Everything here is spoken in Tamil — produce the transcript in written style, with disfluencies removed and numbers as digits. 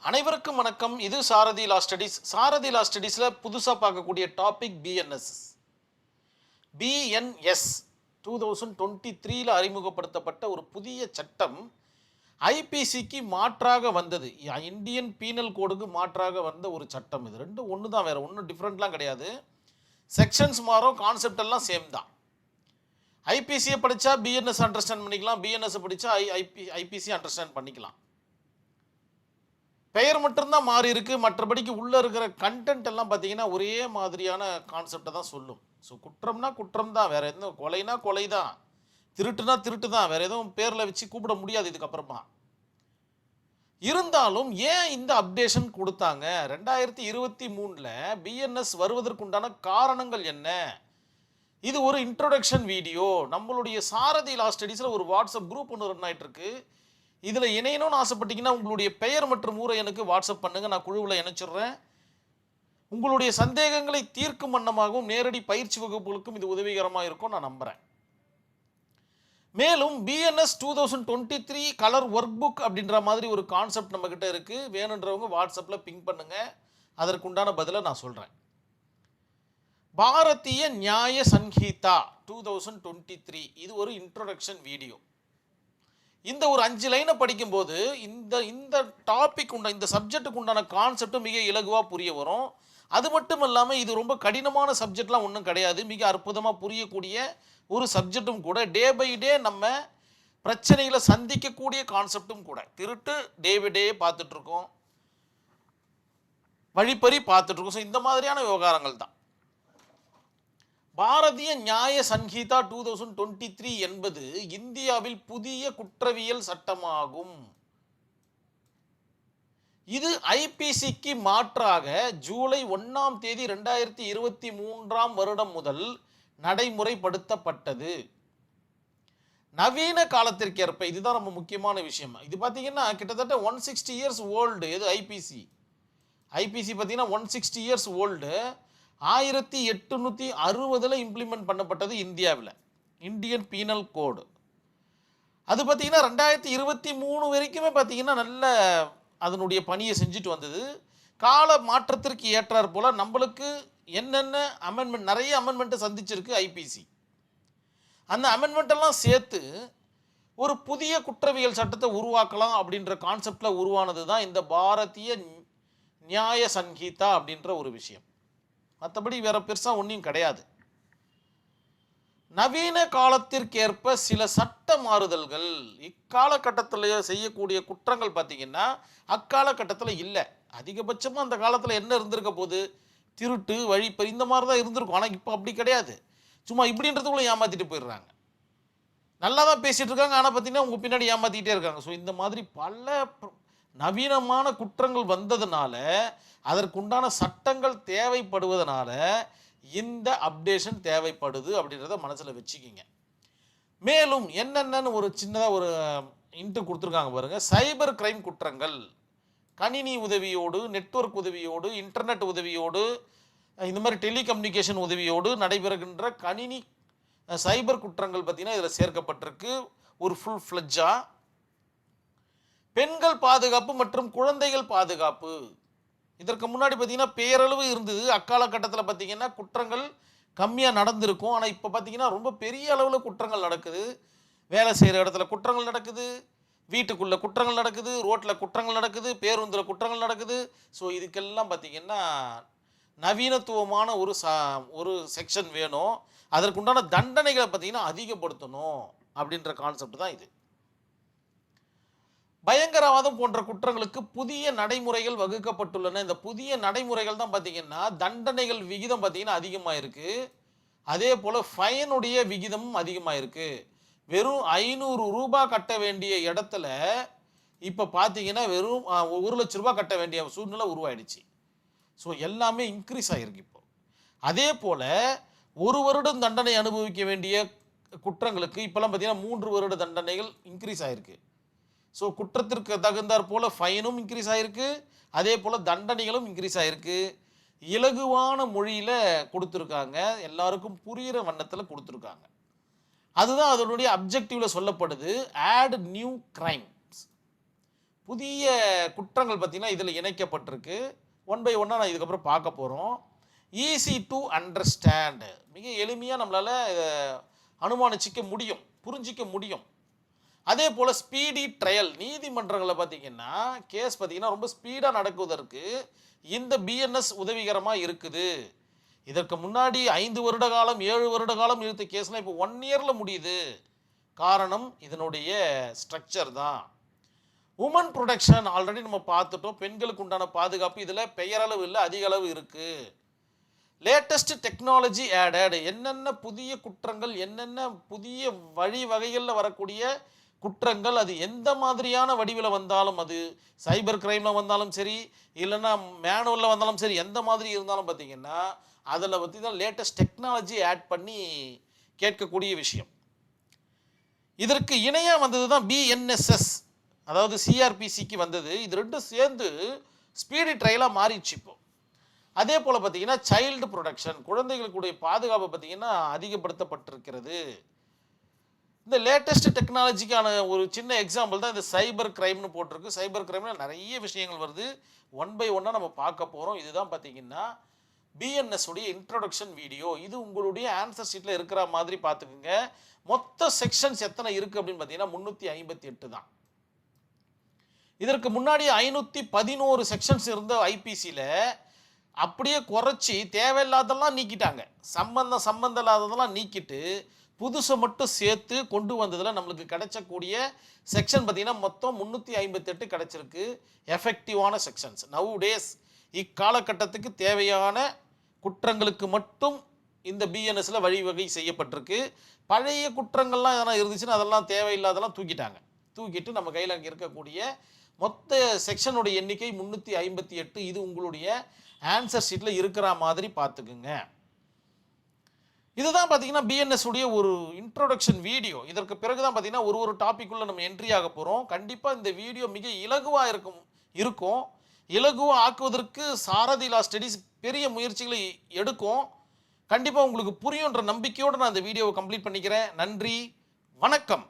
அனைவருக்கும் வணக்கம். இது சாரதி லா ஸ்டடீஸ். சாரதி லா ஸ்டடீஸில் புதுசாக பார்க்கக்கூடிய டாபிக் பிஎன்எஸ். பிஎன்எஸ் 2023 அறிமுகப்படுத்தப்பட்ட ஒரு புதிய சட்டம். ஐபிசிக்கு மாற்றாக வந்தது. இந்தியன் பீனல் கோடுக்கு மாற்றாக வந்த ஒரு சட்டம். இது ரெண்டும் ஒன்று தான், வேறு ஒன்றும் டிஃப்ரெண்ட்லாம் கிடையாது. செக்ஷன்ஸ் மாறும், கான்செப்ட் எல்லாம் சேம் தான். ஐபிசியை படித்தா பிஎன்எஸ் அண்டர்ஸ்டாண்ட் பண்ணிக்கலாம், பிஎன்எஸ் படித்தா ஐபிசி அண்டர்ஸ்டாண்ட் பண்ணிக்கலாம். பெயர் மட்டும்தான் மாறி இருக்கு, மற்றபடிக்கு உள்ளே இருக்கிற கண்டென்ட் எல்லாம் பார்த்தீங்கன்னா ஒரே மாதிரியான கான்செப்டை தான் சொல்லும். ஸோ குற்றம்னா குற்றம் தான், வேற எதுவும் கொலைனா கொலை தான், திருட்டுனா திருட்டு தான், வேற எதுவும் பேரில் வச்சு கூப்பிட முடியாது இதுக்கப்புறமா. இருந்தாலும் ஏன் இந்த அப்டேஷன் கொடுத்தாங்க? 2023 பிஎன்எஸ் வருவதற்குண்டான காரணங்கள் என்ன? இது ஒரு இன்ட்ரோடக்ஷன் வீடியோ. நம்மளுடைய சாரதி லா ஸ்டடீஸில் ஒரு வாட்ஸ்அப் குரூப் ஒன்று ரன் ஆகிட்டு இருக்கு. இதில் இணையணும்னு ஆசைப்பட்டீங்கன்னா உங்களுடைய பெயர் மற்றும் ஊரை எனக்கு வாட்ஸ்அப் பண்ணுங்கள், நான் குழுவில் இணைச்சிடுறேன். உங்களுடைய சந்தேகங்களை தீர்க்கும் வண்ணமாகவும் நேரடி பயிற்சி வகுப்புகளுக்கும் இது உதவிகரமாக இருக்கும் நான் நம்புகிறேன். மேலும் பிஎன்எஸ் 2023 கலர் ஒர்க் புக் அப்படின்ற மாதிரி ஒரு கான்செப்ட் நம்மக்கிட்ட இருக்குது. வேணுன்றவங்க வாட்ஸ்அப்பில் பிங் பண்ணுங்கள், அதற்குண்டான பதிலை நான் சொல்கிறேன். பாரதிய நியாய சங்கீதா 2023 இது ஒரு இன்ட்ரோடக்ஷன் வீடியோ. இந்த ஒரு 5 லைனை படிக்கும்போது இந்த டாபிக் இந்த சப்ஜெக்டுக்கு உண்டான கான்செப்ட் மிக இலகுவாக புரிய வரும். அது மட்டும் இல்லாமல் இது ரொம்ப கடினமான சப்ஜெக்ட்லாம் ஒன்றும் கிடையாது, மிக அற்புதமாக புரியக்கூடிய ஒரு சப்ஜெக்டும் கூட. டே பை டே நம்ம பிரச்சனைகளை சந்திக்கக்கூடிய கான்செப்டும் கூட. திருட்டு டே பை டே பார்த்துட்ருக்கோம், வழிப்பறி பார்த்துட்ருக்கோம். ஸோ இந்த மாதிரியான விவகாரங்கள் தான். பாரதிய நியாய சங்கீதா 2023 என்பது இந்தியாவில் புதிய குற்றவியல் சட்டமாகும். இது ஐபிசிக்கு மாற்றாக ஜூலை 1 2023 முதல் நடைமுறைப்படுத்தப்பட்டது. நவீன காலத்திற்கேற்ப, இதுதான் ரொம்ப முக்கியமான விஷயம். இது பார்த்தீங்கன்னா கிட்டத்தட்ட 160 இயர்ஸ் ஓல்டு. இது ஐபிசி பார்த்தீங்கன்னா 160 இயர்ஸ் ஓல்டு. 1860 இம்ப்ளிமெண்ட் பண்ணப்பட்டது இந்தியாவில், இந்தியன் பீனல் கோடு. அது பார்த்தீங்கன்னா 2023 வரைக்குமே பார்த்தீங்கன்னா நல்ல அதனுடைய பணியை செஞ்சுட்டு வந்தது. கால மாற்றத்திற்கு ஏற்றார் போல் நம்மளுக்கு என்னென்ன அமெண்ட்மெண்ட், நிறைய அமெண்ட்மெண்ட்டை சந்திச்சிருக்கு ஐபிசி. அந்த அமெண்ட்மெண்ட்டெல்லாம் சேர்த்து ஒரு புதிய குற்றவியல் சட்டத்தை உருவாக்கலாம் அப்படின்ற கான்செப்டில் உருவானது தான் இந்த பாரதிய நியாய சங்கீதா அப்படின்ற ஒரு விஷயம். மற்றபடி வேற பெருசாக ஒன்றும் கிடையாது. நவீன காலத்திற்கேற்ப சில சட்ட மாறுதல்கள். இக்காலகட்டத்தில் செய்யக்கூடிய குற்றங்கள் பார்த்தீங்கன்னா அக்காலகட்டத்தில் இல்லை. அதிகபட்சமாக அந்த காலத்தில் என்ன இருந்திருக்க போது, திருட்டு வழிப்பறி இந்த மாதிரி தான் இருந்திருக்கும். ஆனால் இப்போ அப்படி கிடையாது. சும்மா இப்படின்றதுக்குள்ளே ஏமாற்றிட்டு போயிடுறாங்க. நல்லா தான் பேசிகிட்டு இருக்காங்க, ஆனால் பார்த்தீங்கன்னா உங்கள் பின்னாடி ஏமாற்றிக்கிட்டே இருக்காங்க. ஸோ இந்த மாதிரி பல நவீனமான குற்றங்கள் வந்ததுனால, அதற்குண்டான சட்டங்கள் தேவைப்படுவதனால இந்த அப்டேஷன் தேவைப்படுது அப்படின்றத மனசில் வச்சுக்கிங்க. மேலும் என்னென்னு ஒரு சின்னதாக ஒரு இன்ட்டு கொடுத்துருக்காங்க பாருங்கள். சைபர் கிரைம் குற்றங்கள் கணினி உதவியோடு, நெட்வொர்க் உதவியோடு, இன்டர்நெட் உதவியோடு, இந்த மாதிரி டெலிகம்யூனிகேஷன் உதவியோடு நடைபெறுகின்ற கணினி சைபர் குற்றங்கள் பார்த்திங்கன்னா இதில் சேர்க்கப்பட்டிருக்கு ஒரு ஃபுல் ஃப்ளெட்ஜாக. பெண்கள் பாதுகாப்பு மற்றும் குழந்தைகள் பாதுகாப்பு. இதற்கு முன்னாடி பார்த்தீங்கன்னா பேரளவு இருந்தது. அக்காலகட்டத்தில் பார்த்தீங்கன்னா குற்றங்கள் கம்மியாக நடந்திருக்கும். ஆனால் இப்போ பார்த்தீங்கன்னா ரொம்ப பெரிய அளவில் குற்றங்கள் நடக்குது. வேலை செய்கிற இடத்துல குற்றங்கள் நடக்குது, வீட்டுக்குள்ளே குற்றங்கள் நடக்குது, ரோட்டில் குற்றங்கள் நடக்குது, பேருந்தில் குற்றங்கள் நடக்குது. ஸோ இதுக்கெல்லாம் பார்த்தீங்கன்னா நவீனத்துவமான ஒரு செக்ஷன் வேணும். அதற்குண்டான தண்டனைகளை பார்த்தீங்கன்னா அதிகப்படுத்தணும் அப்படின்ற கான்செப்ட் தான் இது. பயங்கரவாதம் போன்ற குற்றங்களுக்கு புதிய நடைமுறைகள் வகுக்கப்பட்டுள்ளன. இந்த புதிய நடைமுறைகள் தான் பார்த்தீங்கன்னா தண்டனைகள் விகிதம் பார்த்தீங்கன்னா அதிகமாக இருக்குது. அதே போல் ஃபைனுடைய விகிதமும் அதிகமாக இருக்குது. வெறும் 500 ரூபாய் கட்ட வேண்டிய இடத்துல இப்போ பார்த்தீங்கன்னா வெறும் 1 லட்ச ரூபாய் கட்ட வேண்டிய சூழ்நிலை உருவாயிடுச்சு. ஸோ எல்லாமே இன்க்ரீஸ் ஆகிருக்கு இப்போ. அதே போல் 1 வருடம் தண்டனை அனுபவிக்க வேண்டிய குற்றங்களுக்கு இப்போல்லாம் பார்த்தீங்கன்னா 3 வருட தண்டனைகள் இன்க்ரீஸ் ஆகிருக்கு. ஸோ குற்றத்திற்கு தகுந்தாற் போல் ஃபைனும் இன்க்ரீஸ் ஆகிருக்கு, அதே போல் தண்டனைகளும் இன்க்ரீஸ் ஆகிருக்கு. இலகுவான மொழியில் கொடுத்துருக்காங்க, எல்லாருக்கும் புரிகிற வண்ணத்தில் கொடுத்துருக்காங்க. அதுதான் அதனுடைய அப்ஜெக்டிவில் சொல்லப்படுது. ஆட் நியூ கிரைம்ஸ், புதிய குற்றங்கள் பார்த்தீங்கன்னா இதில் இணைக்கப்பட்டிருக்கு. ஒன் பை ஒன்னாக நான் இதுக்கப்புறம் பார்க்க போகிறோம். ஈஸி டு அண்டர்ஸ்டாண்ட், மிக எளிமையாக நம்மளால் அனுமானிச்சிக்க முடியும், புரிஞ்சிக்க முடியும். அதே போல் ஸ்பீடி ட்ரையல், நீதிமன்றங்களில் பார்த்தீங்கன்னா கேஸ் பார்த்தீங்கன்னா ரொம்ப ஸ்பீடாக நடக்குவதற்கு இந்த பிஎன்எஸ் உதவிகரமாக இருக்குது. இதற்கு முன்னாடி 5 வருட காலம் 7 வருட காலம் இழுத்த கேஸ்லாம் இப்போ 1 இயரில் முடியுது. காரணம் இதனுடைய ஸ்ட்ரக்சர் தான். உமன் ப்ரொடெக்ஷன் ஆல்ரெடி நம்ம பார்த்துட்டோம். பெண்களுக்கு உண்டான பாதுகாப்பு இதில் பெயரளவு இல்லை, அதிக அளவு இருக்குது. லேட்டஸ்ட் டெக்னாலஜி ஆடட், என்னென்ன புதிய குற்றங்கள், என்னென்ன புதிய வகைகளில் வரக்கூடிய குற்றங்கள், அது எந்த மாதிரியான வடிவில் வந்தாலும், அது சைபர் கிரைமில் வந்தாலும் சரி, இல்லைன்னா மேனுவலில் வந்தாலும் சரி, எந்த மாதிரி இருந்தாலும் பார்த்தீங்கன்னா அதில் பற்றி தான் லேட்டஸ்ட் டெக்னாலஜி ஆட் பண்ணி கேட்கக்கூடிய விஷயம். இதற்கு இணையாக வந்தது தான் பிஎன்எஸ்எஸ், அதாவது சிஆர்பிசிக்கு வந்தது. இது ரெண்டும் சேர்ந்து ஸ்பீடி ட்ரையலாக மாறிடுச்சு இப்போ. அதே போல் பார்த்தீங்கன்னா சைல்டு ப்ரொடெக்ஷன், குழந்தைகளுக்குடைய பாதுகாப்பு பார்த்தீங்கன்னா அதிகப்படுத்தப்பட்டிருக்கிறது. இந்த லேட்டஸ்ட் டெக்னாலஜிக்கான ஒரு சின்ன எக்ஸாம்பிள் தான் இந்த சைபர் கிரைம்னு போட்டிருக்கு. சைபர் கிரைமில் நிறைய விஷயங்கள் வருது. ஒன் பை ஒன்னாக நம்ம பார்க்க போகிறோம். இதுதான் பார்த்தீங்கன்னா பிஎன்எஸ் உடைய இன்ட்ரோடக்ஷன் வீடியோ. இது உங்களுடைய ஆன்சர் ஷீட்டில் இருக்கிற மாதிரி பார்த்துக்குங்க. மொத்த செக்ஷன்ஸ் எத்தனை இருக்குது அப்படின்னு பார்த்தீங்கன்னா 358 தான். இதற்கு முன்னாடி 511 செக்ஷன்ஸ் இருந்த ஐபிசியில் அப்படியே குறைச்சி தேவையில்லாதெல்லாம் நீக்கிட்டாங்க. சம்பந்தம் இல்லாததெல்லாம் நீக்கிட்டு புதுசை மட்டும் சேர்த்து கொண்டு வந்ததில் நம்மளுக்கு கிடைச்சக்கூடிய செக்ஷன் பார்த்தீங்கன்னா மொத்தம் 358 கிடைச்சிருக்கு. எஃபெக்டிவான செக்ஷன்ஸ். நவ் டேஸ் இக்காலகட்டத்துக்கு தேவையான குற்றங்களுக்கு மட்டும் இந்த பிஎன்எஸ்ல வழிவகை செய்யப்பட்டிருக்கு. பழைய குற்றங்கள்லாம் எதனா இருந்துச்சுன்னா அதெல்லாம் தேவையில்லாதெல்லாம் தூக்கிட்டு நம்ம கையில் இருக்கக்கூடிய மொத்த செக்ஷனுடைய எண்ணிக்கை 358. இது உங்களுடைய ஆன்சர் ஷீட்டில் இருக்கிற மாதிரி பார்த்துக்குங்க. இதுதான் பார்த்தீங்கன்னா பிஎன்எஸ் உடைய ஒரு இன்ட்ரோடக்ஷன் வீடியோ. இதற்கு பிறகு தான் பார்த்தீங்கன்னா ஒரு டாபிக்குள்ளே நம்ம என்ட்ரி ஆக போகிறோம். கண்டிப்பாக இந்த வீடியோ மிக இலகுவாக இருக்கும். இலகுவாக ஆக்குவதற்கு சாரதி லா ஸ்டடீஸ் பெரிய முயற்சிகளை எடுக்கும். கண்டிப்பாக உங்களுக்கு புரியுன்ற நம்பிக்கையோடு நான் இந்த வீடியோவை கம்ப்ளீட் பண்ணிக்கிறேன். நன்றி, வணக்கம்.